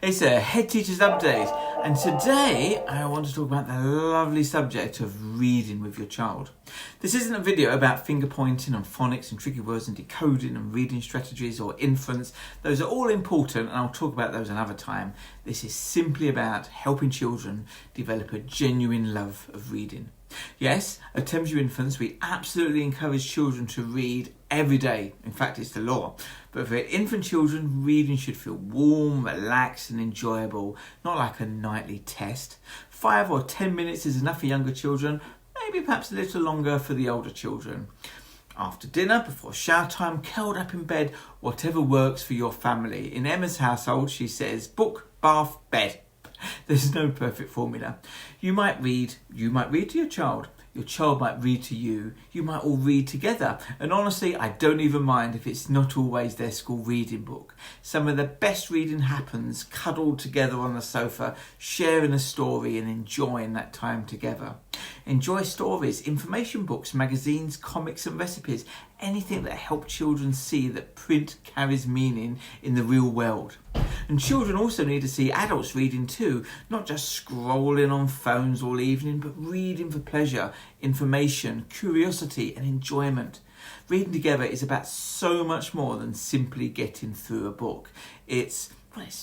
It's a Head Teacher's Update, and today I want to talk about the lovely subject of reading with your child. This isn't a video about finger pointing on phonics and tricky words and decoding and reading strategies or inference. Those are all important, and I'll talk about those another time. This is simply about helping children develop a genuine love of reading. Yes, at Thames Infants, we absolutely encourage children to read every day. In fact, it's the law. But for infant children, reading should feel warm, relaxed and enjoyable, not like a nightly test. 5 or 10 minutes is enough for younger children, maybe perhaps a little longer for the older children. After dinner, before shower time, curled up in bed, whatever works for your family. In Emma's household, she says, book, bath, bed. There's no perfect formula. You might read to your child. Your child might read to you. You might all read together. And honestly, I don't even mind if it's not always their school reading book. Some of the best reading happens cuddled together on the sofa, sharing a story and enjoying that time together. Enjoy stories, information books, magazines, comics and recipes. Anything that helps children see that print carries meaning in the real world. And children also need to see adults reading too, not just scrolling on phones all evening, but reading for pleasure, information, curiosity and enjoyment. Reading together is about so much more than simply getting through a book. It's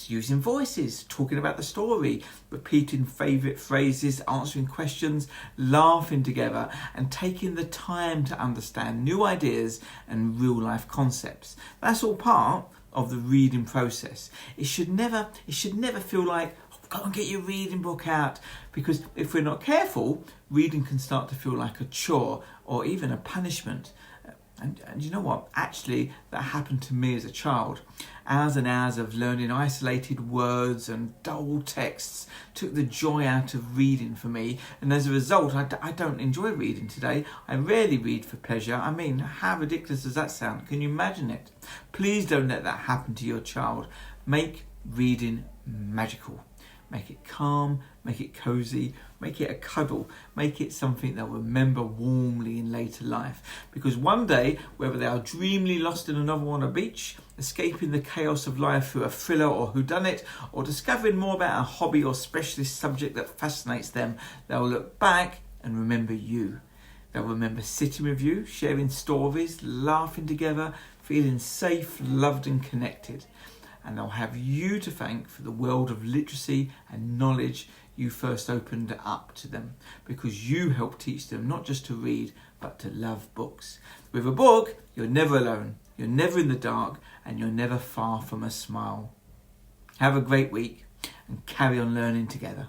using voices, talking about the story, repeating favourite phrases, answering questions, laughing together and taking the time to understand new ideas and real life concepts. That's all part of the reading process. It should never feel like, go and get your reading book out, because if we're not careful, reading can start to feel like a chore or even a punishment. And you know what? Actually, that happened to me as a child. Hours and hours of learning isolated words and dull texts took the joy out of reading for me. And as a result, I don't enjoy reading today. I rarely read for pleasure. I mean, how ridiculous does that sound? Can you imagine it? Please don't let that happen to your child. Make reading magical. Make it calm, make it cosy, make it a cuddle, make it something they'll remember warmly in later life. Because one day, whether they are dreamily lost in a novel on a beach, escaping the chaos of life through a thriller or whodunnit, or discovering more about a hobby or specialist subject that fascinates them, they'll look back and remember you. They'll remember sitting with you, sharing stories, laughing together, feeling safe, loved and connected. And they'll have you to thank for the world of literacy and knowledge you first opened up to them, because you helped teach them not just to read, but to love books. With a book, you're never alone, you're never in the dark, and you're never far from a smile. Have a great week and carry on learning together.